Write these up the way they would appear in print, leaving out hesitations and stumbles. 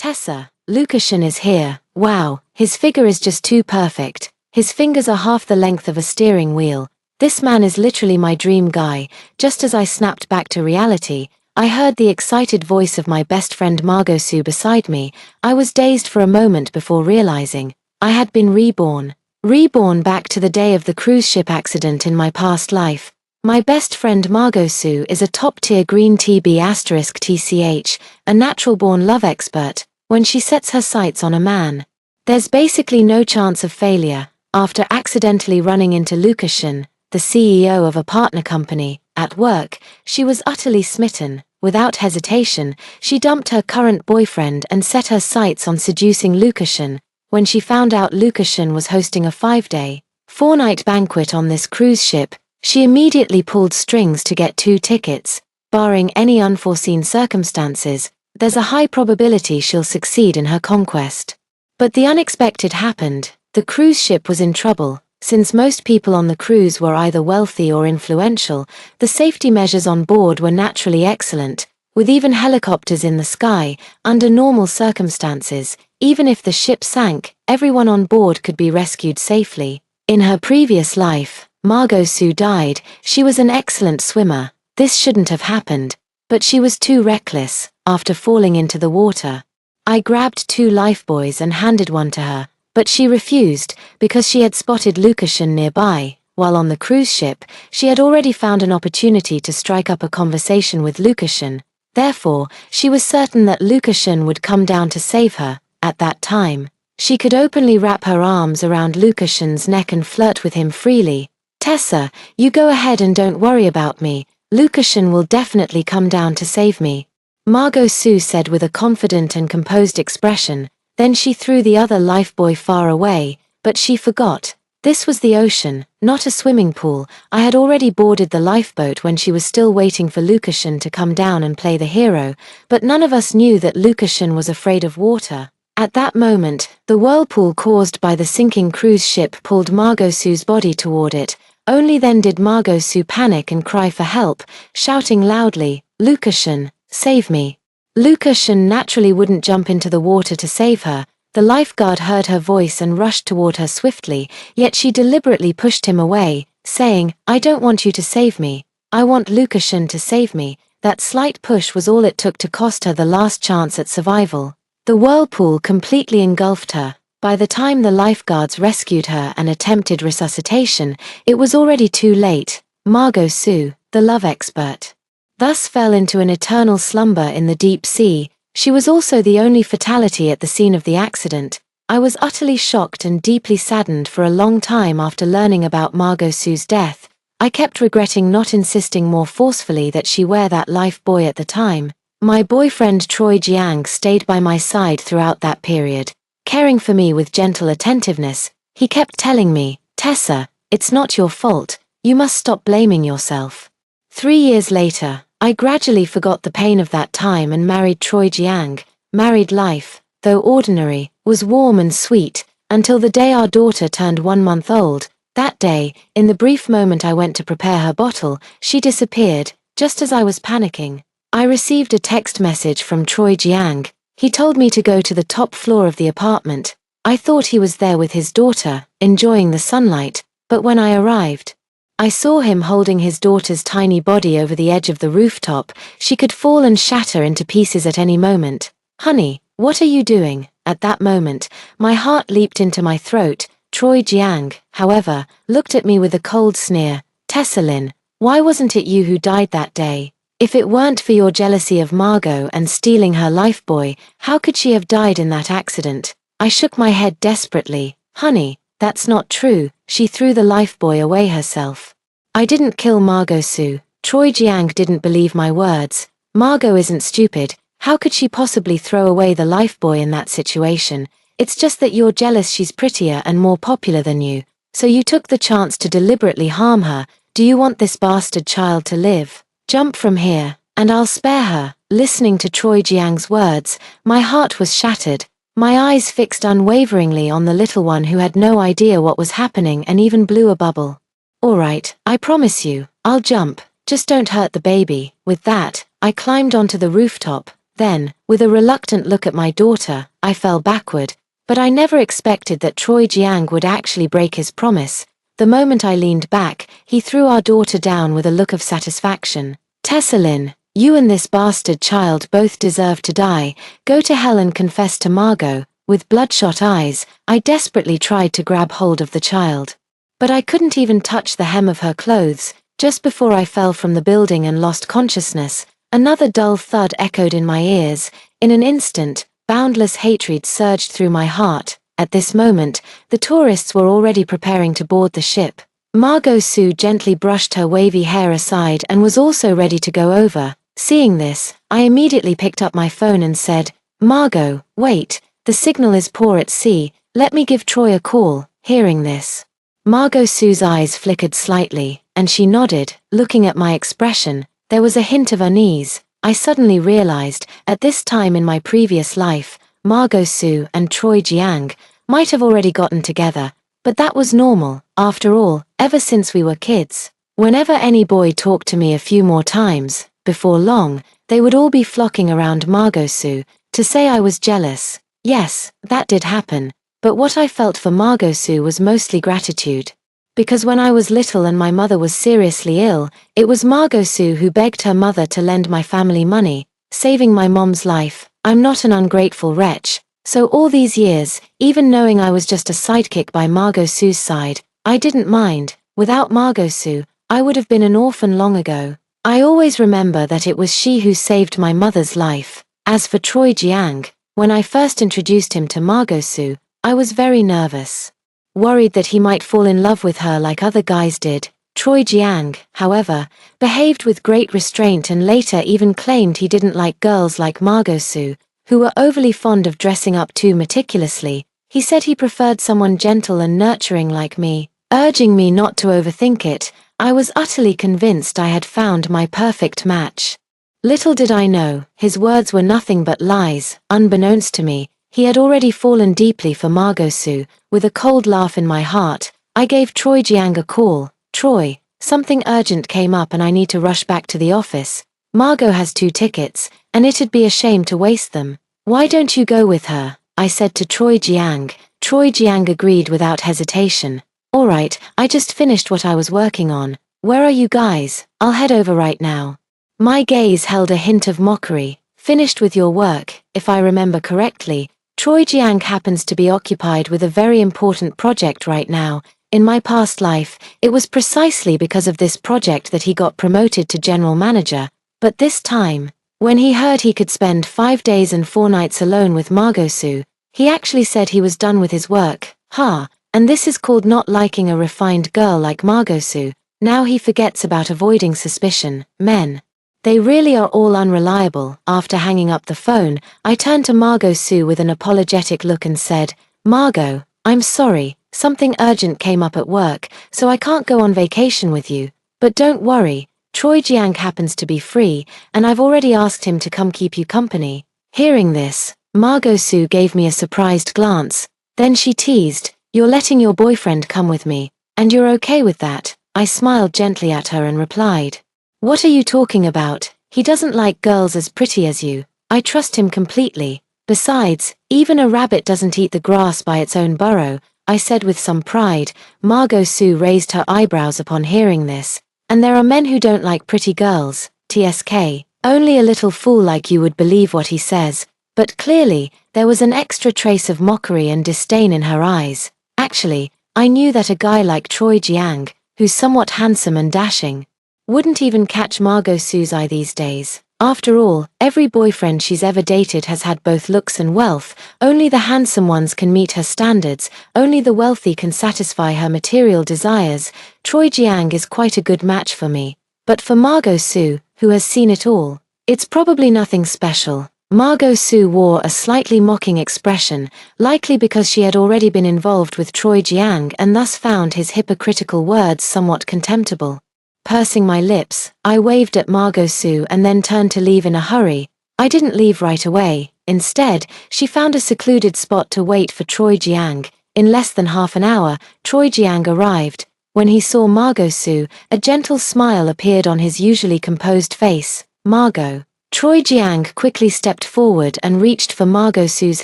Tessa, Lukashen is here. Wow, his figure is just too perfect. His fingers are half the length of a steering wheel. This man is literally my dream guy. Just as I snapped back to reality, I heard the excited voice of my best friend Margot Sue beside me. I was dazed for a moment before realizing I had been reborn. Reborn back to the day of the cruise ship accident in my past life. My best friend Margot Sue is a top-tier green TB*TCH, a natural-born love expert. When she sets her sights on a man, there's basically no chance of failure. After accidentally running into Lukashen, the CEO of a partner company, at work, she was utterly smitten. Without hesitation, she dumped her current boyfriend and set her sights on seducing Lukashen. When she found out Lukashen was hosting a 5-day, 4-night banquet on this cruise ship, she immediately pulled strings to get 2 tickets. Barring any unforeseen circumstances, there's a high probability she'll succeed in her conquest. But the unexpected happened. The cruise ship was in trouble. Since most people on the cruise were either wealthy or influential, the safety measures on board were naturally excellent, with even helicopters in the sky. Under normal circumstances, even if the ship sank, everyone on board could be rescued safely. In her previous life, Margot Sue died. She was an excellent swimmer. This shouldn't have happened, but she was too reckless. After falling into the water, I grabbed 2 lifebuoys and handed one to her, but she refused because she had spotted Lukashen nearby. While on the cruise ship, she had already found an opportunity to strike up a conversation with Lukashen. Therefore, she was certain that Lukashen would come down to save her. At that time, she could openly wrap her arms around Lukashen's neck and flirt with him freely. Tessa, you go ahead and don't worry about me. Lukashen will definitely come down to save me, Margot Sue said with a confident and composed expression. Then she threw the other lifebuoy far away, but she forgot. This was the ocean, not a swimming pool. I had already boarded the lifeboat when she was still waiting for Lukashen to come down and play the hero, but none of us knew that Lukashen was afraid of water. At that moment, the whirlpool caused by the sinking cruise ship pulled Margot Sue's body toward it. Only then did Margot Sue panic and cry for help, shouting loudly, "Lukashen, save me." Lukashen naturally wouldn't jump into the water to save her. The lifeguard heard her voice and rushed toward her swiftly, yet she deliberately pushed him away, saying, "I don't want you to save me. I want Lukashen to save me." That slight push was all it took to cost her the last chance at survival. The whirlpool completely engulfed her. By the time the lifeguards rescued her and attempted resuscitation, it was already too late. Margot Sue, the love expert, thus fell into an eternal slumber in the deep sea. She was also the only fatality at the scene of the accident. I was utterly shocked and deeply saddened for a long time after learning about Margot Sue's death. I kept regretting not insisting more forcefully that she wear that lifebuoy at the time. My boyfriend Troy Jiang stayed by my side throughout that period, caring for me with gentle attentiveness. He kept telling me, "Tessa, it's not your fault. You must stop blaming yourself." 3 years later, I gradually forgot the pain of that time and married Troy Jiang. Married life, though ordinary, was warm and sweet, until the day our daughter turned 1 month old. That day, in the brief moment I went to prepare her bottle, she disappeared. Just as I was panicking, I received a text message from Troy Jiang. He told me to go to the top floor of the apartment. I thought he was there with his daughter, enjoying the sunlight, but when I arrived, I saw him holding his daughter's tiny body over the edge of the rooftop. She could fall and shatter into pieces at any moment. "Honey, what are you doing?" At that moment, my heart leaped into my throat. Troy Jiang, however, looked at me with a cold sneer. "Tessa Lin, why wasn't it you who died that day? If it weren't for your jealousy of Margot and stealing her lifebuoy, how could she have died in that accident?" I shook my head desperately. "Honey, that's not true." She threw the lifebuoy away herself. "I didn't kill Margot Sue." Troy Jiang didn't believe my words. "Margot isn't stupid. How could she possibly throw away the lifebuoy in that situation? It's just that you're jealous she's prettier and more popular than you, so you took the chance to deliberately harm her. Do you want this bastard child to live? Jump from here, and I'll spare her." Listening to Troy Jiang's words, my heart was shattered. My eyes fixed unwaveringly on the little one who had no idea what was happening and even blew a bubble. "All right, I promise you, I'll jump. Just don't hurt the baby." With that, I climbed onto the rooftop. Then, with a reluctant look at my daughter, I fell backward. But I never expected that Choi Jiang would actually break his promise. The moment I leaned back, he threw our daughter down with a look of satisfaction. Tessalyn, you and this bastard child both deserve to die. Go to hell and confess to Margot. With bloodshot eyes, I desperately tried to grab hold of the child. But I couldn't even touch the hem of her clothes. Just before I fell from the building and lost consciousness, another dull thud echoed in my ears. In an instant, boundless hatred surged through my heart. At this moment, the tourists were already preparing to board the ship. Margot Sue gently brushed her wavy hair aside and was also ready to go over. Seeing this, I immediately picked up my phone and said, "Margot, wait, the signal is poor at sea, let me give Troy a call." Hearing this, Margot Sue's eyes flickered slightly, and she nodded, looking at my expression. There was a hint of unease. I suddenly realized, at this time in my previous life, Margot Sue and Troy Jiang might have already gotten together, but that was normal. After all, ever since we were kids, whenever any boy talked to me a few more times, before long, they would all be flocking around Margot Sue to say I was jealous. Yes, that did happen, but what I felt for Margot Sue was mostly gratitude. Because when I was little and my mother was seriously ill, it was Margot Sue who begged her mother to lend my family money, saving my mom's life. I'm not an ungrateful wretch. So all these years, even knowing I was just a sidekick by Margot Sue's side, I didn't mind. Without Margot Sue, I would have been an orphan long ago. I always remember that it was she who saved my mother's life. As for Troy Jiang, when I first introduced him to Margot Sue, I was very nervous, worried that he might fall in love with her like other guys did. Troy Jiang, however, behaved with great restraint and later even claimed he didn't like girls like Margot Sue, who were overly fond of dressing up too meticulously. He said he preferred someone gentle and nurturing like me, urging me not to overthink it. I was utterly convinced I had found my perfect match. Little did I know, his words were nothing but lies. Unbeknownst to me, he had already fallen deeply for Margot Sue. With a cold laugh in my heart, I gave Troy Jiang a call. "Troy, something urgent came up and I need to rush back to the office. Margot has 2 tickets, and it'd be a shame to waste them. Why don't you go with her?" I said to Troy Jiang. Troy Jiang agreed without hesitation. "All right, I just finished what I was working on. Where are you guys? I'll head over right now." My gaze held a hint of mockery. "Finished with your work?" If I remember correctly, Troy Jiang happens to be occupied with a very important project right now. In my past life, it was precisely because of this project that he got promoted to general manager. But this time, when he heard he could spend 5 days and 4 nights alone with Margot Sue, he actually said he was done with his work. And this is called not liking a refined girl like Margot Sue. Now he forgets about avoiding suspicion. Men, they really are all unreliable. After hanging up the phone, I turned to Margot Sue with an apologetic look and said, "Margot, I'm sorry, something urgent came up at work, so I can't go on vacation with you. But don't worry, Troy Jiang happens to be free, and I've already asked him to come keep you company." Hearing this, Margot Sue gave me a surprised glance. Then she teased, "You're letting your boyfriend come with me, and you're okay with that?" I smiled gently at her and replied, "What are you talking about? He doesn't like girls as pretty as you. I trust him completely. Besides, even a rabbit doesn't eat the grass by its own burrow," I said with some pride. Margot Sue raised her eyebrows upon hearing this. "And there are men who don't like pretty girls, TSK. Only a little fool like you would believe what he says." But clearly, there was an extra trace of mockery and disdain in her eyes. Actually, I knew that a guy like Troy Jiang, who's somewhat handsome and dashing, wouldn't even catch Margot Sue's eye these days. After all, every boyfriend she's ever dated has had both looks and wealth. Only the handsome ones can meet her standards, only the wealthy can satisfy her material desires. Troy Jiang is quite a good match for me. But for Margot Sue, who has seen it all, it's probably nothing special. Margot Sue wore a slightly mocking expression, likely because she had already been involved with Troy Jiang and thus found his hypocritical words somewhat contemptible. Pursing my lips, I waved at Margot Sue and then turned to leave in a hurry. I didn't leave right away. Instead, she found a secluded spot to wait for Troy Jiang. In less than half an hour, Troy Jiang arrived. When he saw Margot Sue, a gentle smile appeared on his usually composed face. "Margot." Troy Jiang quickly stepped forward and reached for Margot Su's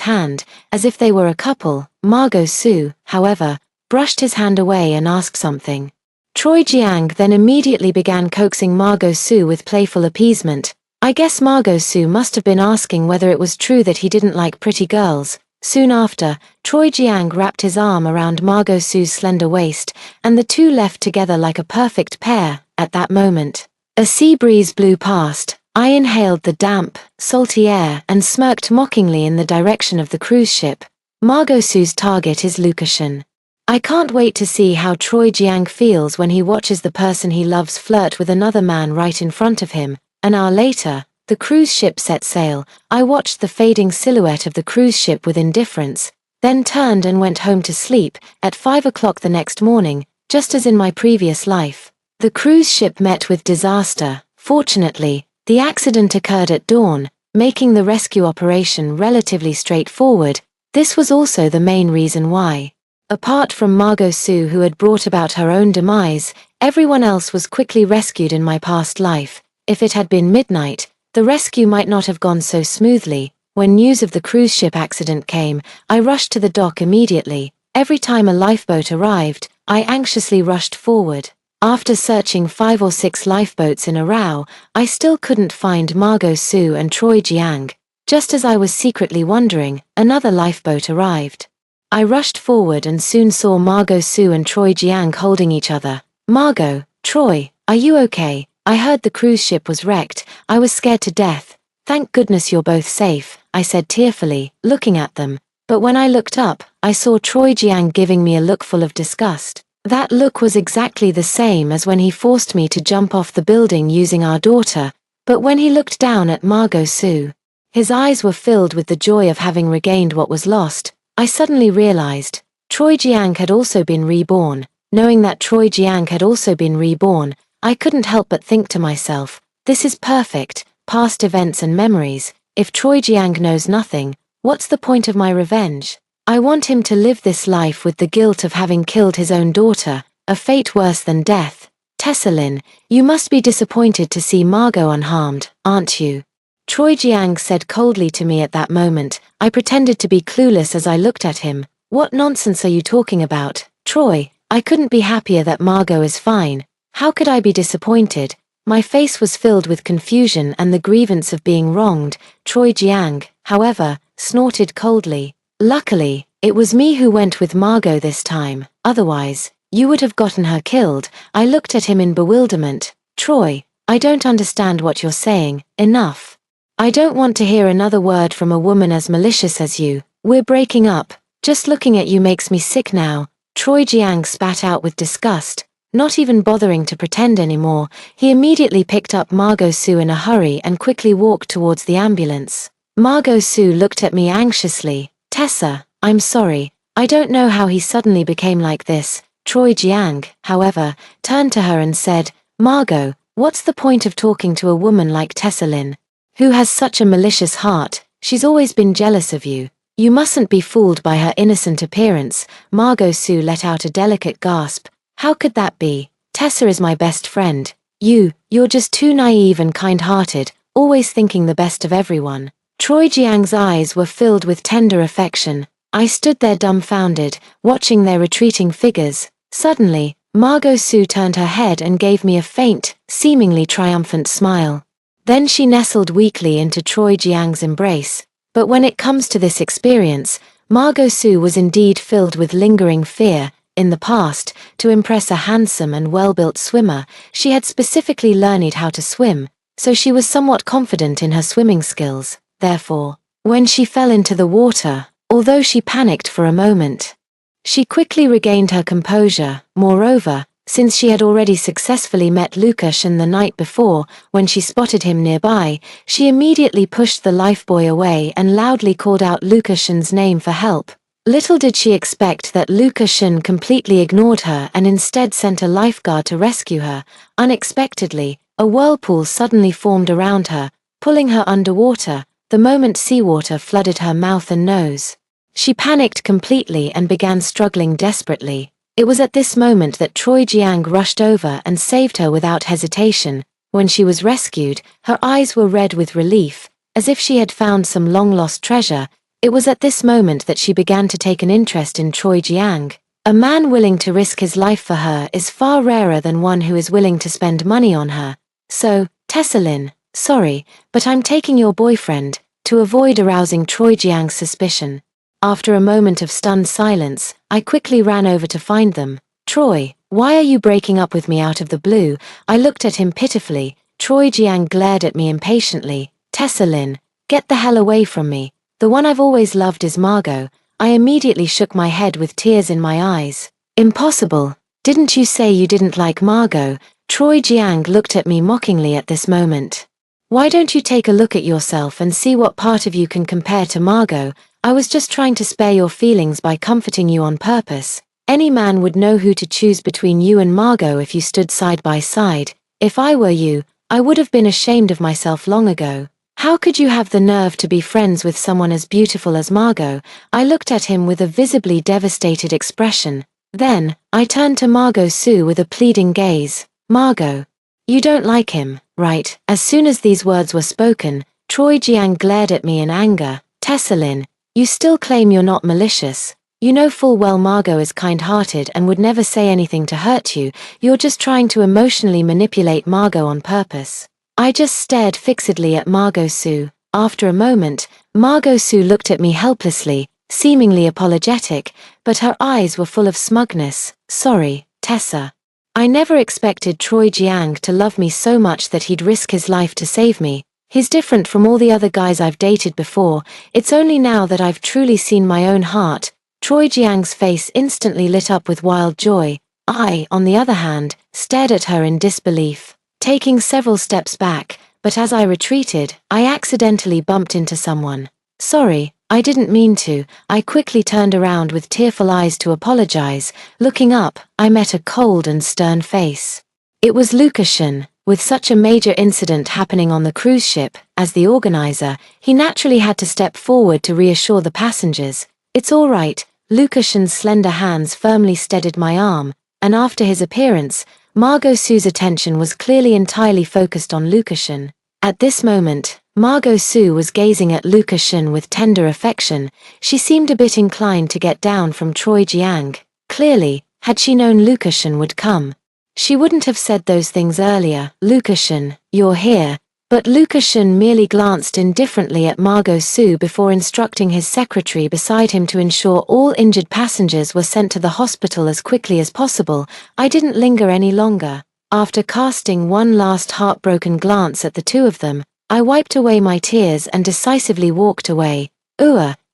hand, as if they were a couple. Margot Su, however, brushed his hand away and asked something. Troy Jiang then immediately began coaxing Margot Su with playful appeasement. I guess Margot Su must have been asking whether it was true that he didn't like pretty girls. Soon after, Troy Jiang wrapped his arm around Margot Su's slender waist, and the two left together like a perfect pair. At that moment, a sea breeze blew past. I inhaled the damp, salty air and smirked mockingly in the direction of the cruise ship. Margot Su's target is Lucashan. I can't wait to see how Troy Jiang feels when he watches the person he loves flirt with another man right in front of him. An hour later, the cruise ship set sail. I watched the fading silhouette of the cruise ship with indifference, then turned and went home to sleep. At 5 o'clock the next morning, just as in my previous life, the cruise ship met with disaster. Fortunately, the accident occurred at dawn, making the rescue operation relatively straightforward. This was also the main reason why. Apart from Margot Su, who had brought about her own demise, everyone else was quickly rescued in my past life. If it had been midnight, the rescue might not have gone so smoothly. When news of the cruise ship accident came, I rushed to the dock immediately. Every time a lifeboat arrived, I anxiously rushed forward. After searching 5 or 6 lifeboats in a row, I still couldn't find Margot Su and Troy Jiang. Just as I was secretly wondering, another lifeboat arrived. I rushed forward and soon saw Margot Su and Troy Jiang holding each other. Margot, Troy, are you okay? I heard the cruise ship was wrecked. I was scared to death. Thank goodness you're both safe, I said tearfully, looking at them. But when I looked up, I saw Troy Jiang giving me a look full of disgust. That look was exactly the same as when he forced me to jump off the building using our daughter, but when he looked down at Margot Su, his eyes were filled with the joy of having regained what was lost. I suddenly realized, Troy Jiang had also been reborn. Knowing that Troy Jiang had also been reborn, I couldn't help but think to myself, this is perfect, past events and memories. If Troy Jiang knows nothing, what's the point of my revenge? I want him to live this life with the guilt of having killed his own daughter, a fate worse than death. Tessalin, you must be disappointed to see Margot unharmed, aren't you? Troy Jiang said coldly to me at that moment. I pretended to be clueless as I looked at him. What nonsense are you talking about, Troy? I couldn't be happier that Margot is fine. How could I be disappointed? My face was filled with confusion and the grievance of being wronged. Troy Jiang, however, snorted coldly. Luckily, it was me who went with Margot this time. Otherwise, you would have gotten her killed. I looked at him in bewilderment. Troy, I don't understand what you're saying. Enough. I don't want to hear another word from a woman as malicious as you. We're breaking up. Just looking at you makes me sick now. Troy Jiang spat out with disgust. Not even bothering to pretend anymore, he immediately picked up Margot Su in a hurry and quickly walked towards the ambulance. Margot Su looked at me anxiously. Tessa, I'm sorry. I don't know how he suddenly became like this. Troy Jiang, however, turned to her and said, Margot, what's the point of talking to a woman like Tessalin, who has such a malicious heart? She's always been jealous of you. You mustn't be fooled by her innocent appearance. Margot Su let out a delicate gasp. How could that be? Tessa is my best friend. You're just too naive and kind-hearted, always thinking the best of everyone. Troy Jiang's eyes were filled with tender affection. I stood there dumbfounded, watching their retreating figures. Suddenly, Margot Su turned her head and gave me a faint, seemingly triumphant smile. Then she nestled weakly into Troy Jiang's embrace. But when it comes to this experience, Margot Su was indeed filled with lingering fear. In the past, to impress a handsome and well-built swimmer, she had specifically learned how to swim, so she was somewhat confident in her swimming skills. Therefore, when she fell into the water, although she panicked for a moment, she quickly regained her composure. Moreover, since she had already successfully met Lucashan the night before, when she spotted him nearby, she immediately pushed the lifebuoy away and loudly called out Lucashan's name for help. Little did she expect that Lucashan completely ignored her and instead sent a lifeguard to rescue her. Unexpectedly, a whirlpool suddenly formed around her, pulling her underwater. The moment seawater flooded her mouth and nose, she panicked completely and began struggling desperately. It was at this moment that Troy Jiang rushed over and saved her without hesitation. When she was rescued, her eyes were red with relief, as if she had found some long-lost treasure. It was at this moment that she began to take an interest in Choi Jiang. A man willing to risk his life for her is far rarer than one who is willing to spend money on her. So, Tessalin, sorry, but I'm taking your boyfriend, to avoid arousing Choi Jiang's suspicion. After a moment of stunned silence, I quickly ran over to find them. Troy, why are you breaking up with me out of the blue? I looked at him pitifully. Choi Jiang glared at me impatiently. Tessalin, get the hell away from me. The one I've always loved is Margot. I immediately shook my head with tears in my eyes. Impossible. Didn't you say you didn't like Margot? Choi Jiang looked at me mockingly at this moment. Why don't you take a look at yourself and see what part of you can compare to Margot? I was just trying to spare your feelings by comforting you on purpose. Any man would know who to choose between you and Margot if you stood side by side. If I were you, I would have been ashamed of myself long ago. How could you have the nerve to be friends with someone as beautiful as Margot? I looked at him with a visibly devastated expression. Then, I turned to Margot Sue with a pleading gaze. Margot, you don't like him, right? As soon as these words were spoken, Choi Jiang glared at me in anger. Tessalin, you still claim you're not malicious. You know full well Margot is kind-hearted and would never say anything to hurt you. You're just trying to emotionally manipulate Margot on purpose. I just stared fixedly at Margot Sue. After a moment, Margot Sue looked at me helplessly, seemingly apologetic, but her eyes were full of smugness. Sorry, Tessa. I never expected Choi Jiang to love me so much that he'd risk his life to save me. He's different from all the other guys I've dated before. It's only now that I've truly seen my own heart. Choi Jiang's face instantly lit up with wild joy. I, on the other hand, stared at her in disbelief, taking several steps back, but as I retreated, I accidentally bumped into someone. Sorry, I didn't mean to. I quickly turned around with tearful eyes to apologize. Looking up, I met a cold and stern face. It was Lukashen. With such a major incident happening on the cruise ship, as the organizer, he naturally had to step forward to reassure the passengers. It's all right. Lukashen's slender hands firmly steadied my arm, and after his appearance, Margot Sue's attention was clearly entirely focused on Lukashen. At this moment, Margot Sue was gazing at Lukashen with tender affection. She seemed a bit inclined to get down from Choi Jiang. Clearly, had she known Lukashen would come, she wouldn't have said those things earlier. Lukashen, you're here. But Lukashen merely glanced indifferently at Margot Sue before instructing his secretary beside him to ensure all injured passengers were sent to the hospital as quickly as possible. I didn't linger any longer. After casting one last heartbroken glance at the two of them, I wiped away my tears and decisively walked away.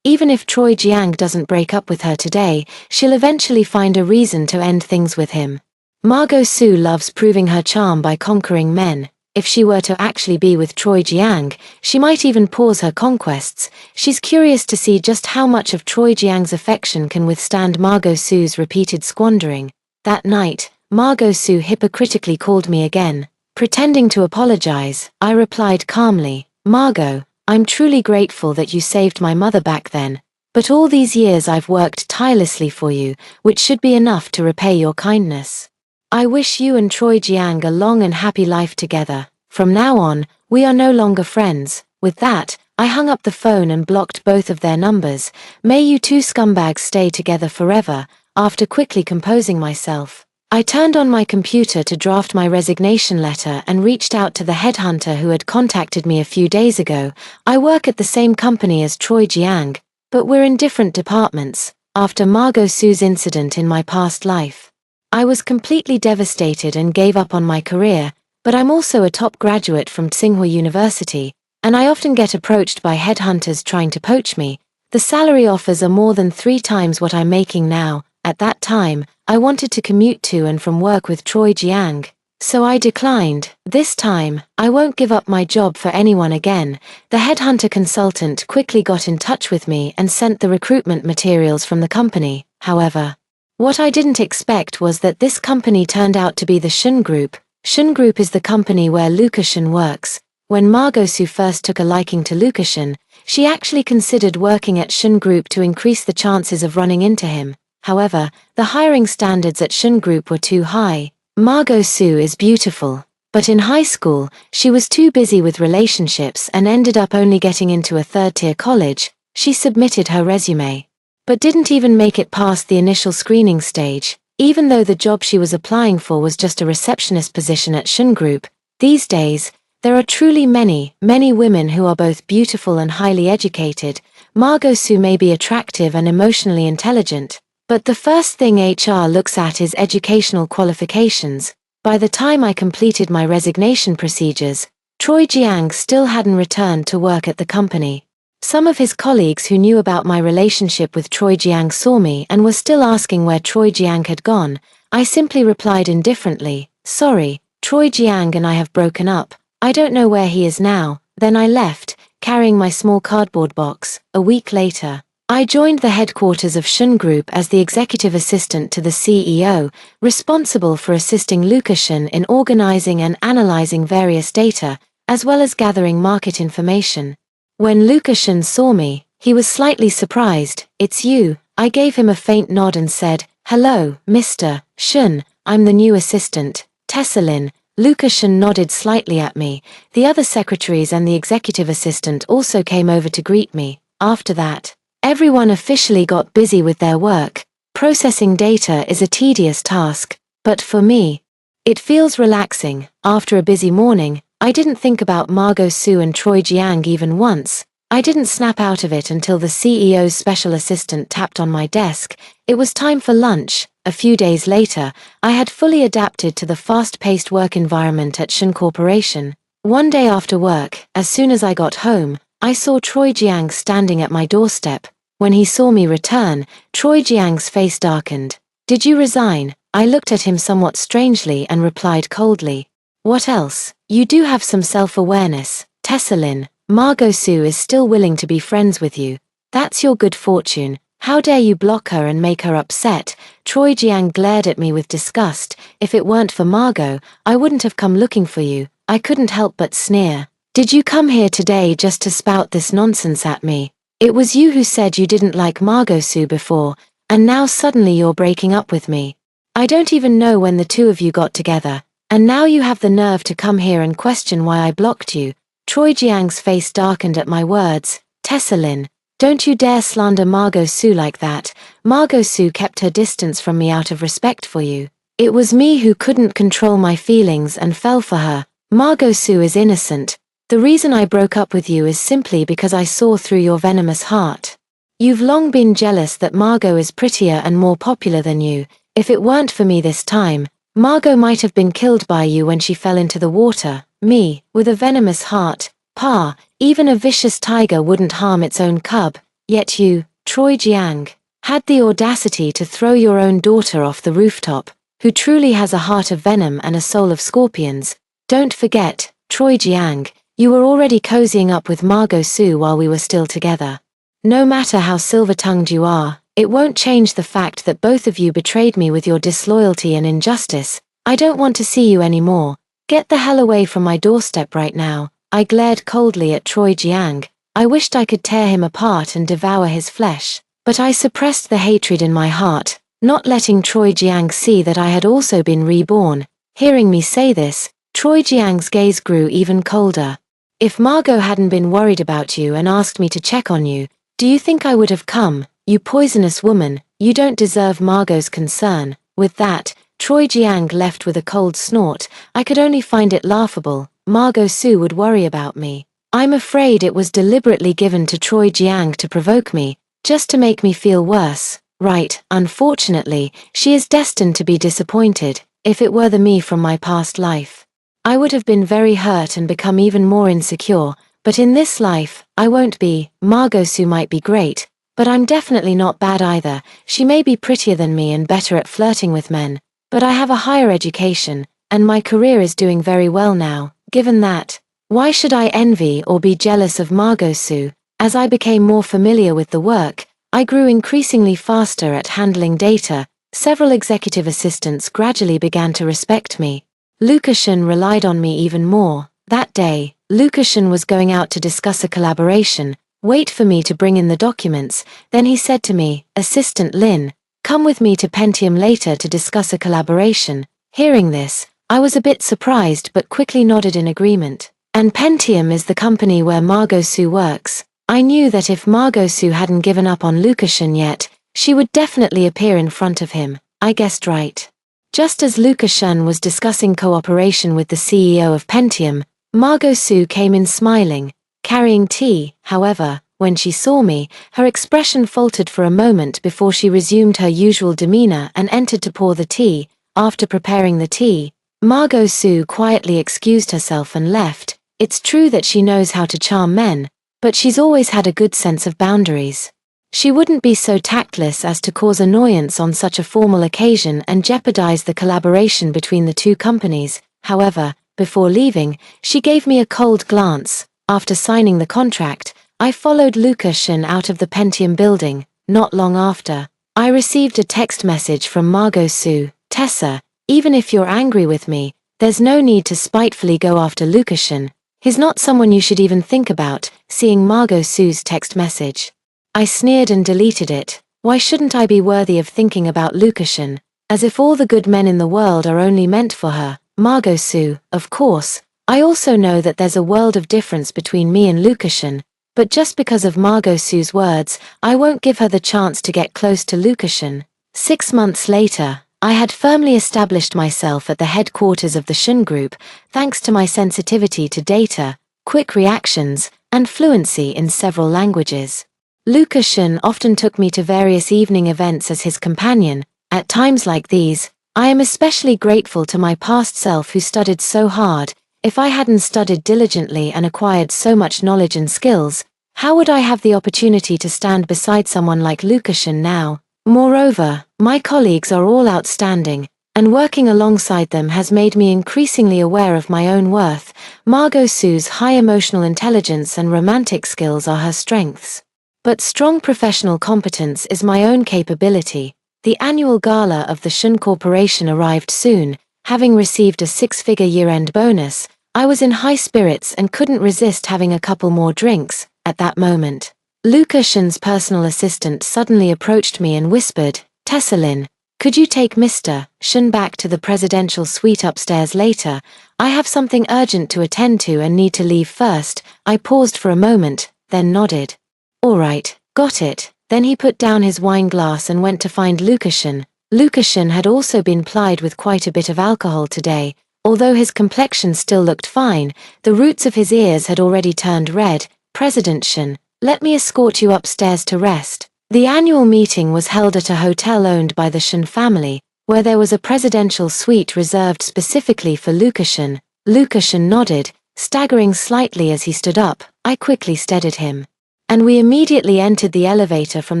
Even if Choi Jiang doesn't break up with her today, she'll eventually find a reason to end things with him. Margot Sue loves proving her charm by conquering men. If she were to actually be with Choi Jiang, she might even pause her conquests. She's curious to see just how much of Choi Jiang's affection can withstand Margot Sue's repeated squandering. That night, Margot Sue hypocritically called me again. Pretending to apologize, I replied calmly, Margot, I'm truly grateful that you saved my mother back then. But all these years I've worked tirelessly for you, which should be enough to repay your kindness. I wish you and Choi Jiang a long and happy life together. From now on, we are no longer friends. With that, I hung up the phone and blocked both of their numbers. May you two scumbags stay together forever. After quickly composing myself, I turned on my computer to draft my resignation letter and reached out to the headhunter who had contacted me a few days ago. I work at the same company as Choi Jiang, but we're in different departments. After Margot Sue's incident in my past life, I was completely devastated and gave up on my career, but I'm also a top graduate from Tsinghua University, and I often get approached by headhunters trying to poach me. The salary offers are more than 3 times what I'm making now. At that time, I wanted to commute to and from work with Choi Jiang, so I declined. This time, I won't give up my job for anyone again. The headhunter consultant quickly got in touch with me and sent the recruitment materials from the company. However, what I didn't expect was that this company turned out to be the Shun Group. Shun Group is the company where Lukashen works. When Margot Sue first took a liking to Lukashen, she actually considered working at Shun Group to increase the chances of running into him. However, the hiring standards at Shun Group were too high. Margot Sue is beautiful, But in high school, she was too busy with relationships and ended up only getting into a third-tier college. She submitted her resume, but didn't even make it past the initial screening stage, even though the job she was applying for was just a receptionist position at Shun Group. These days, there are truly many, many women who are both beautiful and highly educated. Margot Sue may be attractive and emotionally intelligent, but the first thing HR looks at is educational qualifications. By the time I completed my resignation procedures, Troy Jiang still hadn't returned to work at the company. Some of his colleagues who knew about my relationship with Troy Jiang saw me and were still asking where Troy Jiang had gone. I simply replied indifferently, "Sorry, Troy Jiang and I have broken up. I don't know where he is now." Then I left, carrying my small cardboard box. A week later, I joined the headquarters of Shun Group as the executive assistant to the CEO, responsible for assisting Lukashen in organizing and analyzing various data, as well as gathering market information. When Lukashen saw me, he was slightly surprised. "It's you." I gave him a faint nod and said, "Hello, Mr. Shun, I'm the new assistant, Tessalin." Lukashen nodded slightly at me. The other secretaries and the executive assistant also came over to greet me. After that, everyone officially got busy with their work. Processing data is a tedious task, but for me, it feels relaxing. After a busy morning, I didn't think about Margot Sue and Troy Jiang even once. I didn't snap out of it until the CEO's special assistant tapped on my desk. It was time for lunch. A few days later, I had fully adapted to the fast-paced work environment at Shun Corporation. One day after work, as soon as I got home, I saw Troy Jiang standing at my doorstep. When he saw me return, Troy Jiang's face darkened. "Did you resign?" I looked at him somewhat strangely and replied coldly, "What else? You do have some self-awareness, Tessalin. Margot Sue is still willing to be friends with you. That's your good fortune. How dare you block her and make her upset?" Troy Jiang glared at me with disgust. "If it weren't for Margot, I wouldn't have come looking for you." I couldn't help but sneer. "Did you come here today just to spout this nonsense at me? It was you who said you didn't like Margot Sue before, and now suddenly you're breaking up with me. I don't even know when the two of you got together, and now you have the nerve to come here and question why I blocked you." Troy Jiang's face darkened at my words. "Tessalin, don't you dare slander Margot Sue like that." Margot Sue kept her distance from me out of respect for you. It was me who couldn't control my feelings and fell for her. Margot Sue is innocent. The reason I broke up with you is simply because I saw through your venomous heart. You've long been jealous that Margot is prettier and more popular than you. If it weren't for me this time, Margot might have been killed by you when she fell into the water. Me, with a venomous heart. Pa, even a vicious tiger wouldn't harm its own cub. Yet you, Troy Jiang, had the audacity to throw your own daughter off the rooftop, who truly has a heart of venom and a soul of scorpions. Don't forget, Troy Jiang, you were already cozying up with Margot Sue while we were still together. No matter how silver-tongued you are, it won't change the fact that both of you betrayed me with your disloyalty and injustice. I don't want to see you anymore. Get the hell away from my doorstep right now." I glared coldly at Troy Jiang. I wished I could tear him apart and devour his flesh, but I suppressed the hatred in my heart, not letting Troy Jiang see that I had also been reborn. Hearing me say this, Troy Jiang's gaze grew even colder. "If Margot hadn't been worried about you and asked me to check on you, do you think I would have come? You poisonous woman, you don't deserve Margot's concern." With that, Troy Jiang left with a cold snort. I could only find it laughable. Margot Sue would worry about me. I'm afraid it was deliberately given to Troy Jiang to provoke me, just to make me feel worse. Right, unfortunately, she is destined to be disappointed. If it were the me from my past life, I would have been very hurt and become even more insecure, but in this life, I won't be. Margot Sue might be great, but I'm definitely not bad either. She may be prettier than me and better at flirting with men, but I have a higher education, and my career is doing very well now. Given that, why should I envy or be jealous of Margot Sue? As I became more familiar with the work, I grew increasingly faster at handling data. Several executive assistants gradually began to respect me. Lukashen relied on me even more. That day, Lukashen was going out to discuss a collaboration. "Wait for me to bring in the documents." Then he said to me, "Assistant Lin, come with me to Pentium later to discuss a collaboration." Hearing this, I was a bit surprised but quickly nodded in agreement. And Pentium is the company where Margot Sue works. I knew that if Margot Sue hadn't given up on Lukashen yet, she would definitely appear in front of him. I guessed right. Just as Lukashen was discussing cooperation with the CEO of Pentium, Margot Sue came in smiling, carrying tea. However, when she saw me, her expression faltered for a moment before she resumed her usual demeanor and entered to pour the tea. After preparing the tea, Margot Sue quietly excused herself and left. It's true that she knows how to charm men, but she's always had a good sense of boundaries. She wouldn't be so tactless as to cause annoyance on such a formal occasion and jeopardize the collaboration between the two companies. However, before leaving, she gave me a cold glance. After signing the contract, I followed Lukashen out of the Pentium building. Not long after, I received a text message from Margot Sue. Tessa, even if you're angry with me, there's no need to spitefully go after Lukashen. He's not someone you should even think about. Seeing Margot Sue's text message, I sneered and deleted it. Why shouldn't I be worthy of thinking about Lukashen? As if all the good men in the world are only meant for her. Margot Sue, of course. I also know that there's a world of difference between me and Lukashen, but just because of Margot Sue's words, I won't give her the chance to get close to Lukashen. 6 months later, I had firmly established myself at the headquarters of the Shun Group, thanks to my sensitivity to data, quick reactions, and fluency in several languages. Lukashen often took me to various evening events as his companion. At times like these, I am especially grateful to my past self who studied so hard. If I hadn't studied diligently and acquired so much knowledge and skills, how would I have the opportunity to stand beside someone like Lukashen now? Moreover, my colleagues are all outstanding, and working alongside them has made me increasingly aware of my own worth. Margot Sue's high emotional intelligence and romantic skills are her strengths. But strong professional competence is my own capability. The annual gala of the Shun Corporation arrived soon. Having received a 6-figure year-end bonus, I was in high spirits and couldn't resist having a couple more drinks. At that moment, Lukashen's personal assistant suddenly approached me and whispered, "Tessalin, could you take Mr. Shun back to the presidential suite upstairs later? I have something urgent to attend to and need to leave first." I paused for a moment, then nodded. "All right, got it." Then he put down his wine glass and went to find Lukashen. Lukashen had also been plied with quite a bit of alcohol today. Although his complexion still looked fine, the roots of his ears had already turned red. "President Shun, let me escort you upstairs to rest." The annual meeting was held at a hotel owned by the Shun family, where there was a presidential suite reserved specifically for Lukashen. Lukashen nodded, staggering slightly as he stood up. I quickly steadied him, and we immediately entered the elevator from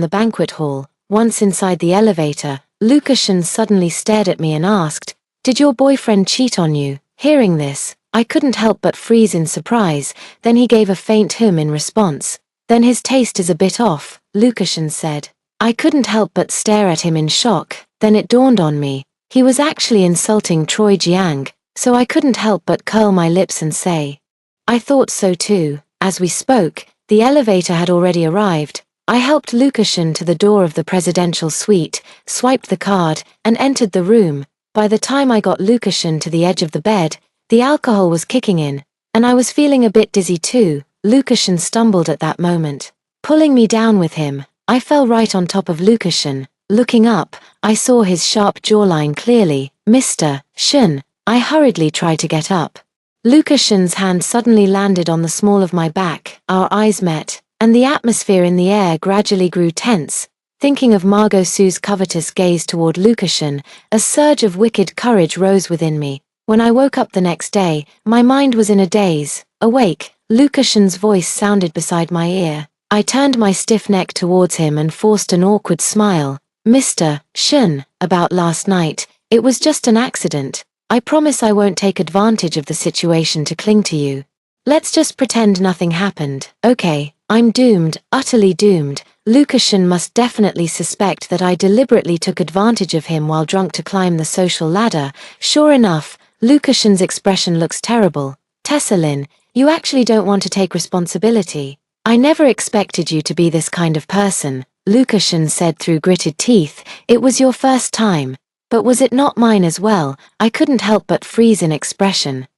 the banquet hall. Once inside the elevator, Lukashen suddenly stared at me and asked, "Did your boyfriend cheat on you?" Hearing this, I couldn't help but freeze in surprise. Then he gave a faint hum in response. "Then his taste is a bit off," Lukashen said. I couldn't help but stare at him in shock. Then it dawned on me. He was actually insulting Troy Jiang, so I couldn't help but curl my lips and say, "I thought so too." As we spoke, the elevator had already arrived. I helped Lukashen to the door of the presidential suite, swiped the card, and entered the room. By the time I got Lukashen to the edge of the bed, the alcohol was kicking in, and I was feeling a bit dizzy too. Lukashen stumbled at that moment, pulling me down with him. I fell right on top of Lukashen. Looking up, I saw his sharp jawline clearly. "Mr. Shun." I hurriedly tried to get up. Lukashen's hand suddenly landed on the small of my back. Our eyes met, and the atmosphere in the air gradually grew tense. Thinking of Margot Sue's covetous gaze toward Lukashen, a surge of wicked courage rose within me. When I woke up the next day, my mind was in a daze. Awake, Lukashen's voice sounded beside my ear. I turned my stiff neck towards him and forced an awkward smile. "Mr. Shun, about last night, it was just an accident. I promise I won't take advantage of the situation to cling to you. Let's just pretend nothing happened, okay? I'm doomed, utterly doomed." Lukashen must definitely suspect that I deliberately took advantage of him while drunk to climb the social ladder. Sure enough, Lukashen's expression looks terrible. "Tessalin, you actually don't want to take responsibility. I never expected you to be this kind of person," Lukashen said through gritted teeth. "It was your first time. But was it not mine as well? I couldn't help but freeze in expression.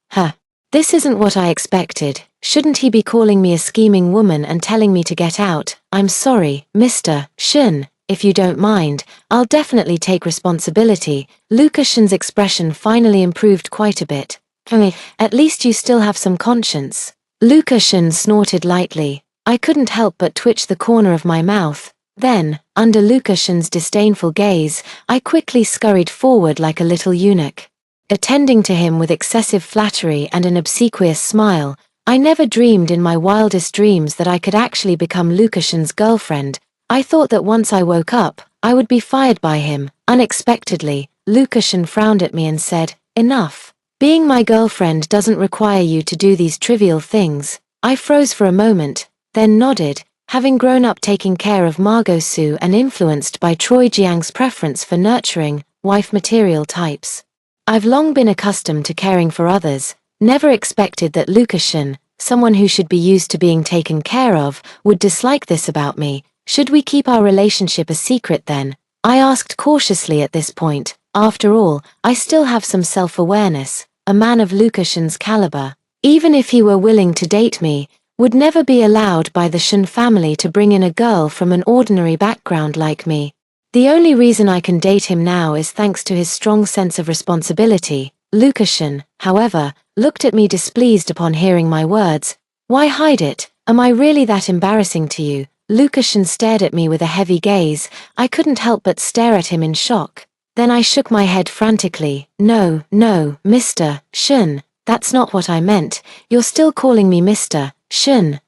This isn't what I expected. Shouldn't he be calling me a scheming woman and telling me to get out? I'm sorry, Mr. Shun. If you don't mind, I'll definitely take responsibility. Lukashen's expression finally improved quite a bit. At least you still have some conscience. Lukashen snorted lightly. I couldn't help but twitch the corner of my mouth. Then, under Lukashen's disdainful gaze, I quickly scurried forward like a little eunuch, attending to him with excessive flattery and an obsequious smile. I never dreamed in my wildest dreams that I could actually become Lukashen's girlfriend. I thought that once I woke up, I would be fired by him. Unexpectedly, Lukashen frowned at me and said, "Enough. Being my girlfriend doesn't require you to do these trivial things." I froze for a moment, then nodded, having grown up taking care of Margot Su and influenced by Troy Jiang's preference for nurturing, wife material types. I've long been accustomed to caring for others, never expected that Lukashen, someone who should be used to being taken care of, would dislike this about me. Should we keep our relationship a secret then? I asked cautiously at this point. After all, I still have some self-awareness. A man of Lukashen's caliber, even if he were willing to date me, would never be allowed by the Shun family to bring in a girl from an ordinary background like me. The only reason I can date him now is thanks to his strong sense of responsibility. Lukashen, however, looked at me displeased upon hearing my words. Why hide it? Am I really that embarrassing to you? Lukashen stared at me with a heavy gaze. I couldn't help but stare at him in shock. Then I shook my head frantically. No, Mr. Shun, that's not what I meant. You're still calling me Mr. Shun.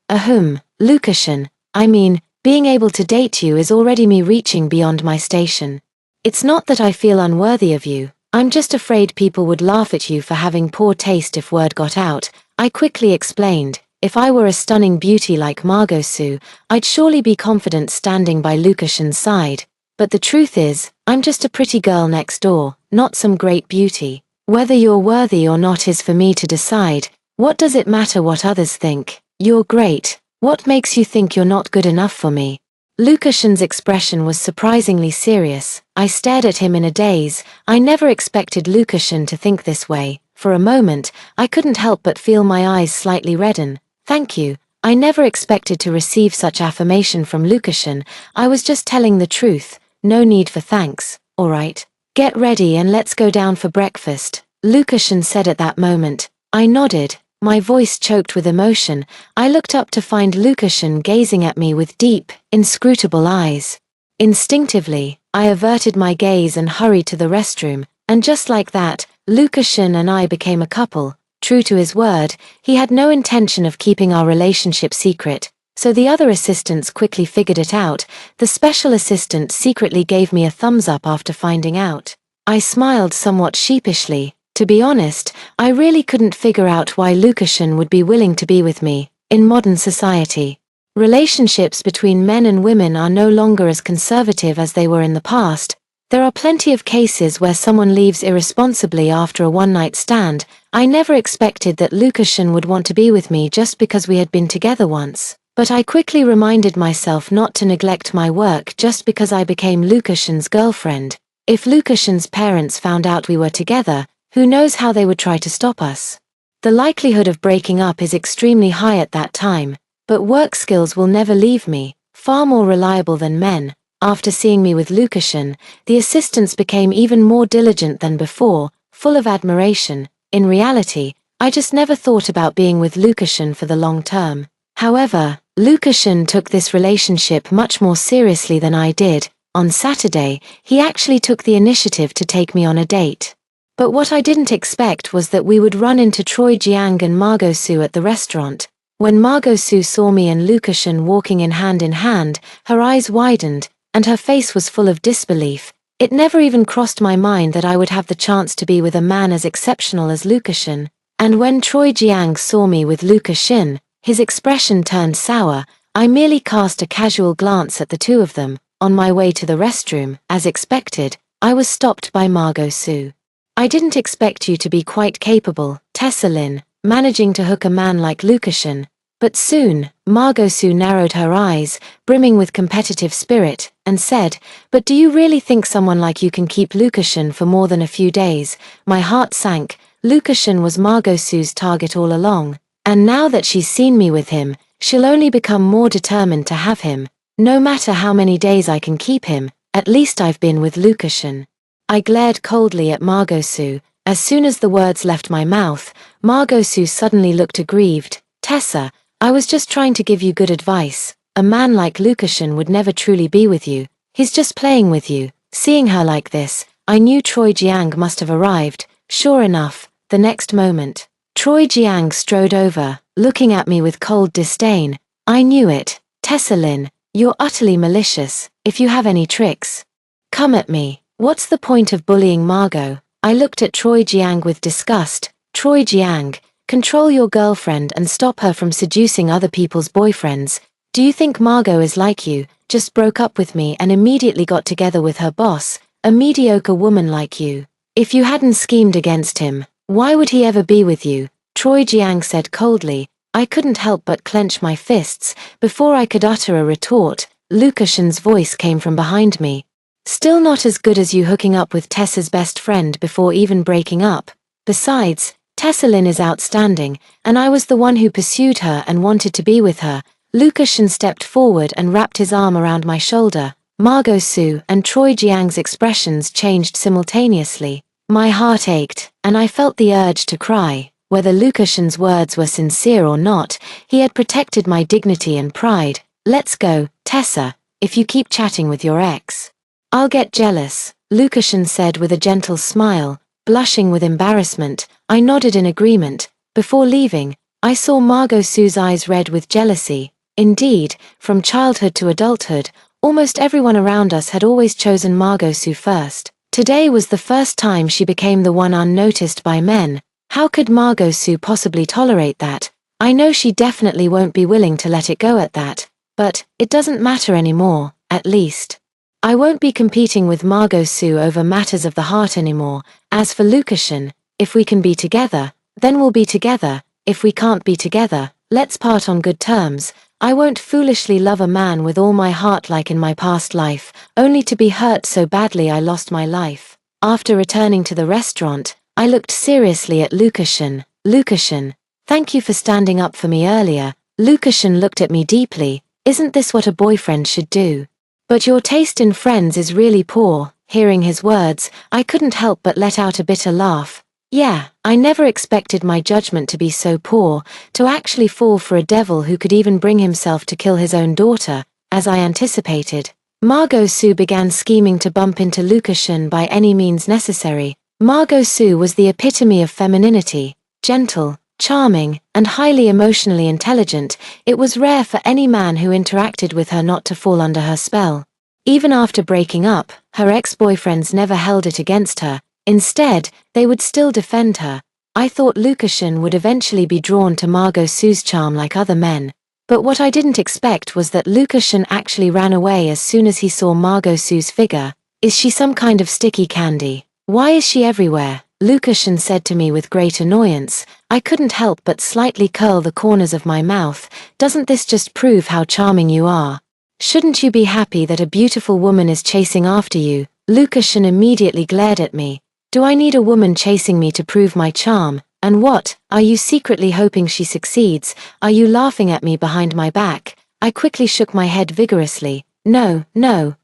Lukashen, I mean, being able to date you is already me reaching beyond my station. It's not that I feel unworthy of you. I'm just afraid people would laugh at you for having poor taste if word got out. I quickly explained. If I were a stunning beauty like Margot Su, I'd surely be confident standing by Lukashen's side. But the truth is, I'm just a pretty girl next door, not some great beauty. Whether you're worthy or not is for me to decide. What does it matter what others think? You're great. What makes you think you're not good enough for me? Lukashen's expression was surprisingly serious. I stared at him in a daze. I never expected Lukashen to think this way. For a moment, I couldn't help but feel my eyes slightly redden. Thank you. I never expected to receive such affirmation from Lukashen. I was just telling the truth. No need for thanks. All right. Get ready and let's go down for breakfast, Lukashen said at that moment. I nodded, my voice choked with emotion. I looked up to find Lukashen gazing at me with deep, inscrutable eyes. Instinctively, I averted my gaze and hurried to the restroom, and just like that, Lukashen and I became a couple. True to his word, he had no intention of keeping our relationship secret, so the other assistants quickly figured it out. The special assistant secretly gave me a thumbs up after finding out. I smiled somewhat sheepishly. To be honest, I really couldn't figure out why Lukashen would be willing to be with me. In modern society, relationships between men and women are no longer as conservative as they were in the past. There are plenty of cases where someone leaves irresponsibly after a one-night stand. I never expected that Lukashen would want to be with me just because we had been together once. But I quickly reminded myself not to neglect my work just because I became Lukashen's girlfriend. If Lukashen's parents found out we were together, who knows how they would try to stop us. The likelihood of breaking up is extremely high at that time, but work skills will never leave me, far more reliable than men. After seeing me with Lukashen, the assistants became even more diligent than before, full of admiration. In reality, I just never thought about being with Lukashen for the long term. However, Lukashen took this relationship much more seriously than I did. On Saturday, he actually took the initiative to take me on a date. But what I didn't expect was that we would run into Troy Jiang and Margot Su at the restaurant. When Margot Su saw me and Lukashen walking in hand, her eyes widened, and her face was full of disbelief. It never even crossed my mind that I would have the chance to be with a man as exceptional as Lukashen. And when Troy Jiang saw me with Lukashen, his expression turned sour. I merely cast a casual glance at the two of them. On my way to the restroom, as expected, I was stopped by Margot Su. I didn't expect you to be quite capable, Tessa Lin, managing to hook a man like Lukashen. But soon, Margot Sue narrowed her eyes, brimming with competitive spirit, and said, "But do you really think someone like you can keep Lukashen for more than a few days?" My heart sank. Lukashen was Margot Sue's target all along, and now that she's seen me with him, she'll only become more determined to have him. No matter how many days I can keep him, at least I've been with Lukashen. I glared coldly at Margot Sue. As soon as the words left my mouth, Margot Sue suddenly looked aggrieved. "Tessa, I was just trying to give you good advice. A man like Lukashen would never truly be with you. He's just playing with you." Seeing her like this, I knew Troy Jiang must have arrived. Sure enough, the next moment, Troy Jiang strode over, looking at me with cold disdain. "I knew it. Tessa Lin, you're utterly malicious. If you have any tricks, come at me. What's the point of bullying Margot?" I looked at Troy Jiang with disgust. "Troy Jiang, control your girlfriend and stop her from seducing other people's boyfriends. Do you think Margot is like you, just broke up with me and immediately got together with her boss, a mediocre woman like you? If you hadn't schemed against him, why would he ever be with you?" Troy Jiang said coldly. I couldn't help but clench my fists. Before I could utter a retort, Lukashen's voice came from behind me. "Still not as good as you hooking up with Tessa's best friend before even breaking up. Besides, Tessa Lin is outstanding, and I was the one who pursued her and wanted to be with her." Lukashen stepped forward and wrapped his arm around my shoulder. Margot Sue and Troy Jiang's expressions changed simultaneously. My heart ached, and I felt the urge to cry. Whether Lukashen's words were sincere or not, he had protected my dignity and pride. "Let's go, Tessa. If you keep chatting with your ex, I'll get jealous," Lukashen said with a gentle smile. Blushing with embarrassment, I nodded in agreement. Before leaving, I saw Margot Sue's eyes red with jealousy. Indeed, from childhood to adulthood, almost everyone around us had always chosen Margot Sue first. Today was the first time she became the one unnoticed by men. How could Margot Sue possibly tolerate that? I know she definitely won't be willing to let it go at that. But it doesn't matter anymore, at least. I won't be competing with Margot Sue over matters of the heart anymore. As for Lukashen, if we can be together, then we'll be together. If we can't be together, let's part on good terms. I won't foolishly love a man with all my heart like in my past life, only to be hurt so badly I lost my life. After returning to the restaurant, I looked seriously at Lukashen. "Lukashen, thank you for standing up for me earlier." Lukashen looked at me deeply. "Isn't this what a boyfriend should do? But your taste in friends is really poor." Hearing his words, I couldn't help but let out a bitter laugh. Yeah, I never expected my judgment to be so poor, to actually fall for a devil who could even bring himself to kill his own daughter, as I anticipated. Margot Sue began scheming to bump into Lukashen by any means necessary. Margot Sue was the epitome of femininity, gentle, charming, and highly emotionally intelligent. It was rare for any man who interacted with her not to fall under her spell. Even after breaking up, her ex-boyfriends never held it against her. Instead, they would still defend her. I thought Lukashen would eventually be drawn to Margot Sue's charm like other men. But what I didn't expect was that Lukashen actually ran away as soon as he saw Margot Sue's figure. "Is she some kind of sticky candy? Why is she everywhere?" Lukashen said to me with great annoyance. I couldn't help but slightly curl the corners of my mouth. "Doesn't this just prove how charming you are? Shouldn't you be happy that a beautiful woman is chasing after you?" Lukashen immediately glared at me. "Do I need a woman chasing me to prove my charm? And what, are you secretly hoping she succeeds? Are you laughing at me behind my back?" I quickly shook my head vigorously. No,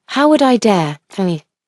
how would I dare?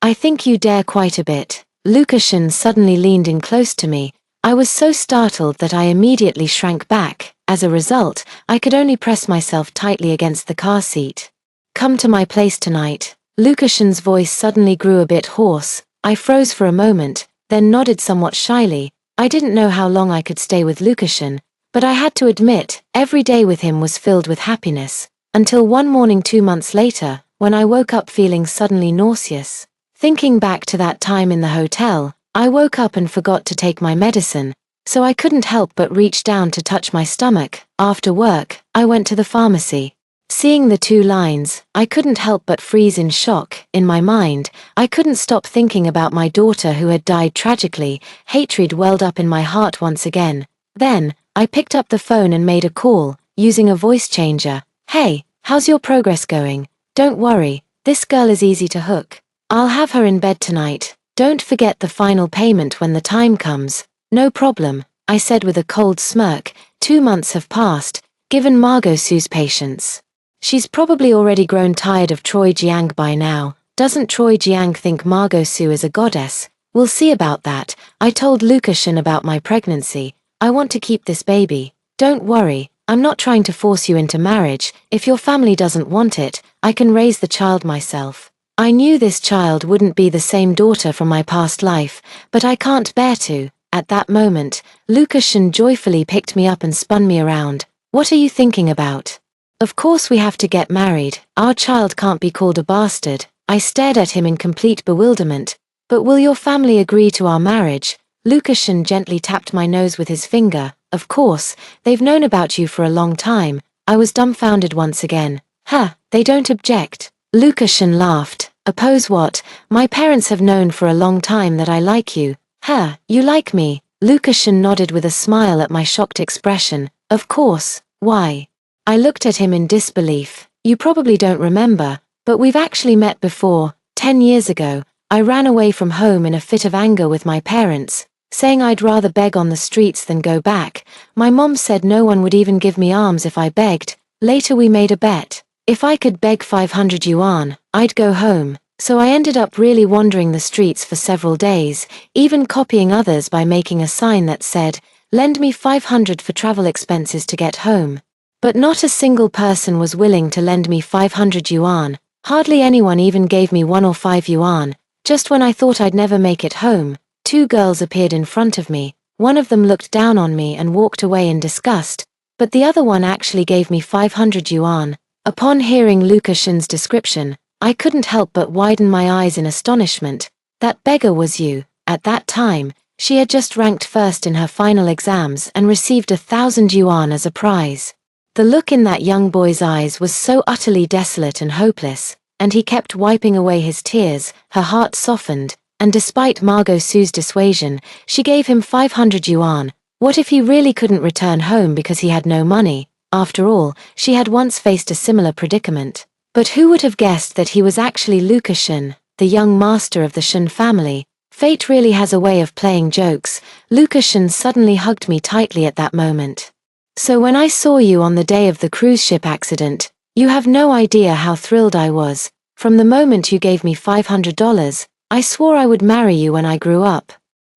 "I think you dare quite a bit." Lukashen suddenly leaned in close to me. I was so startled that I immediately shrank back. As a result, I could only press myself tightly against the car seat. "Come to my place tonight." Lukashen's voice suddenly grew a bit hoarse. I froze for a moment, then nodded somewhat shyly. I didn't know how long I could stay with Lukashen, but I had to admit, every day with him was filled with happiness. Until one morning 2 months later, when I woke up feeling suddenly nauseous. Thinking back to that time in the hotel, I woke up and forgot to take my medicine, so I couldn't help but reach down to touch my stomach. After work, I went to the pharmacy. Seeing the 2 lines, I couldn't help but freeze in shock. In my mind, I couldn't stop thinking about my daughter who had died tragically. Hatred welled up in my heart once again. Then, I picked up the phone and made a call. using a voice changer. "Hey, how's your progress going? Don't worry, this girl is easy to hook. I'll have her in bed tonight. Don't forget the final payment when the time comes." "No problem," I said with a cold smirk. 2 months have passed, given Margot Sue's patience. She's probably already grown tired of Troy Jiang by now. Doesn't Troy Jiang think Margot Sue is a goddess? We'll see about that. I told Lucashan about my pregnancy. I want to keep this baby. Don't worry, I'm not trying to force you into marriage. If your family doesn't want it, I can raise the child myself. I knew this child wouldn't be the same daughter from my past life, but I can't bear to. At that moment, Lucashan joyfully picked me up and spun me around. "What are you thinking about? Of course we have to get married. Our child can't be called a bastard." I stared at him in complete bewilderment. "But will your family agree to our marriage?" Lucashan gently tapped my nose with his finger. "Of course, they've known about you for a long time." I was dumbfounded once again. "Huh, they don't object." Lucashan laughed. "Oppose what? My parents have known for a long time that I like you." "Huh, you like me?" Lucashan nodded with a smile at my shocked expression. "Of course, why?" I looked at him in disbelief. "You probably don't remember, but we've actually met before. 10 years ago, I ran away from home in a fit of anger with my parents, saying I'd rather beg on the streets than go back. My mom said no one would even give me alms if I begged. Later we made a bet. If I could beg 500 yuan, I'd go home. So I ended up really wandering the streets for several days, even copying others by making a sign that said, 'Lend me 500 for travel expenses to get home.' But not a single person was willing to lend me 500 yuan. Hardly anyone even gave me 1 or 5 yuan. Just when I thought I'd never make it home, 2 girls appeared in front of me. One of them looked down on me and walked away in disgust, but the other one actually gave me 500 yuan. Upon hearing Lucashan's description, I couldn't help but widen my eyes in astonishment. That beggar was you. At that time, she had just ranked first in her final exams and received 1,000 yuan as a prize. The look in that young boy's eyes was so utterly desolate and hopeless, and he kept wiping away his tears. Her heart softened, and despite Margot Sue's dissuasion, she gave him 500 yuan. What if he really couldn't return home because he had no money? After all, she had once faced a similar predicament. But who would have guessed that he was actually Lucashan, the young master of the Shen family? Fate really has a way of playing jokes. Lucashan suddenly hugged me tightly at that moment. "So when I saw you on the day of the cruise ship accident, you have no idea how thrilled I was. From the moment you gave me $500, I swore I would marry you when I grew up.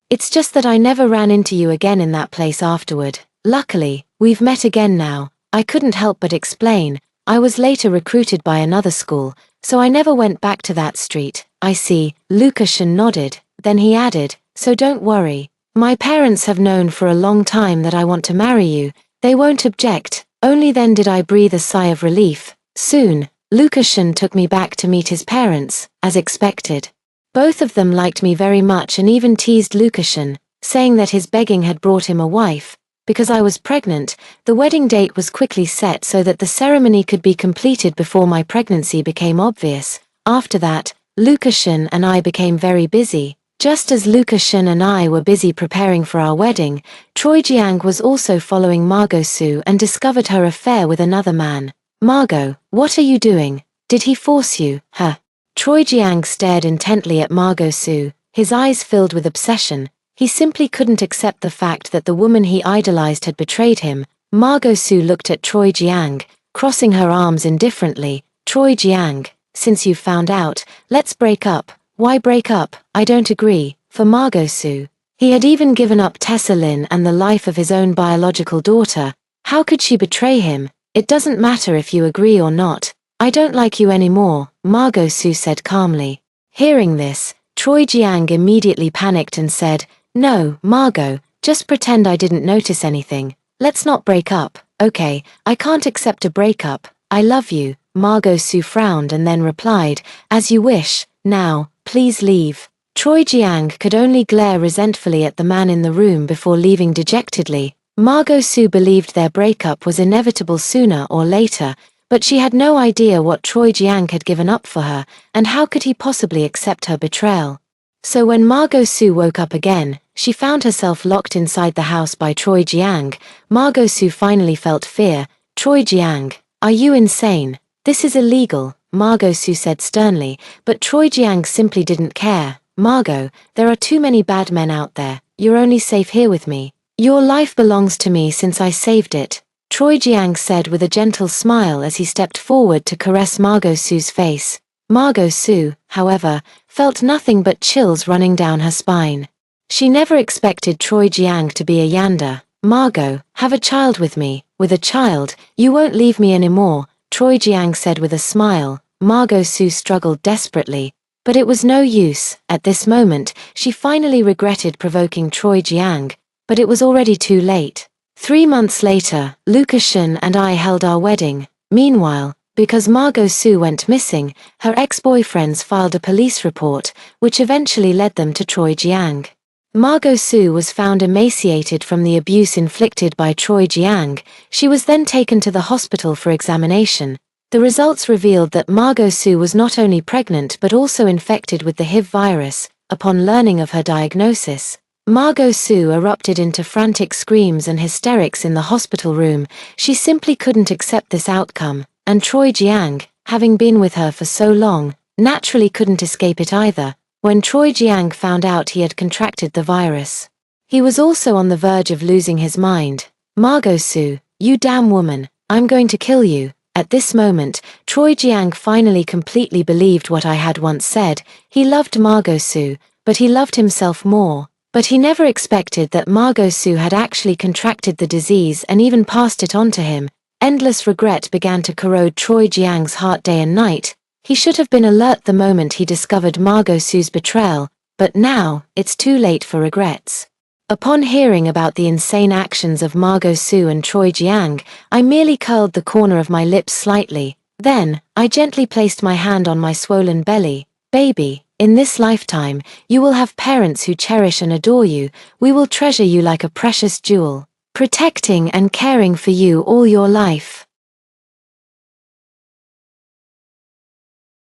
It's just that I never ran into you again in that place afterward. Luckily, we've met again now." I couldn't help but explain. "I was later recruited by another school, so I never went back to that street." "I see," Lucashan nodded. Then he added, "So don't worry. My parents have known for a long time that I want to marry you. They won't object." Only then did I breathe a sigh of relief. Soon, Lucashan took me back to meet his parents, as expected. Both of them liked me very much and even teased Lucashan, saying that his begging had brought him a wife. Because I was pregnant, the wedding date was quickly set so that the ceremony could be completed before my pregnancy became obvious. After that, Lucashan and I became very busy. Just as Lucashan and I were busy preparing for our wedding, Troy Jiang was also following Margot Sue and discovered her affair with another man. "Margot, what are you doing? Did he force you, huh?" Troy Jiang stared intently at Margot Sue, his eyes filled with obsession. He simply couldn't accept the fact that the woman he idolized had betrayed him. Margot Sue looked at Troy Jiang, crossing her arms indifferently. "Troy Jiang, since you've found out, let's break up." "Why break up? I don't agree." For Margot Sue, he had even given up Tessa Lin and the life of his own biological daughter. How could she betray him? "It doesn't matter if you agree or not. I don't like you anymore," Margot Sue said calmly. Hearing this, Troy Jiang immediately panicked and said, "No, Margot, just pretend I didn't notice anything. Let's not break up." "Okay, I can't accept a breakup. I love you." Margot Sue frowned and then replied, "As you wish. Now, please leave." Troy Jiang could only glare resentfully at the man in the room before leaving dejectedly. Margot Sue believed their breakup was inevitable sooner or later, but she had no idea what Troy Jiang had given up for her, and how could he possibly accept her betrayal. So when Margot Sue woke up again, she found herself locked inside the house by Troy Jiang. Margot Sue finally felt fear. Choi Jiang, are you insane? This is illegal, Margot Su said sternly, but Choi Jiang simply didn't care. Margot, there are too many bad men out there, you're only safe here with me. Your life belongs to me since I saved it, Choi Jiang said with a gentle smile as he stepped forward to caress Margot Su's face. Margot Su, however, felt nothing but chills running down her spine. She never expected Choi Jiang to be a Yanda. Margot, have a child with me. With a child, you won't leave me anymore, Choi Jiang said with a smile. Margot Su struggled desperately, but it was no use. At this moment, she finally regretted provoking Choi Jiang, but it was already too late. 3 months later, Lucashan and I held our wedding. Meanwhile, because Margot Su went missing, her ex-boyfriends filed a police report, which eventually led them to Choi Jiang. Margot Su was found emaciated from the abuse inflicted by Choi Jiang. She was then taken to the hospital for examination. The results revealed that Margot Su was not only pregnant but also infected with the HIV virus. Upon learning of her diagnosis, Margot Su erupted into frantic screams and hysterics in the hospital room. She simply couldn't accept this outcome, and Choi Jiang, having been with her for so long, naturally couldn't escape it either. When Choi Jiang found out he had contracted the virus, he was also on the verge of losing his mind. Margot Su, you damn woman, I'm going to kill you. At this moment, Choi Jiang finally completely believed what I had once said. He loved Margot Su, but he loved himself more. But he never expected that Margot Su had actually contracted the disease and even passed it on to him. Endless regret began to corrode Choi Jiang's heart day and night. He should have been alert the moment he discovered Margot Su's betrayal, but now, it's too late for regrets. Upon hearing about the insane actions of Margot Su and Choi Jiang, I merely curled the corner of my lips slightly. Then, I gently placed my hand on my swollen belly. Baby, in this lifetime, you will have parents who cherish and adore you. We will treasure you like a precious jewel, protecting and caring for you all your life.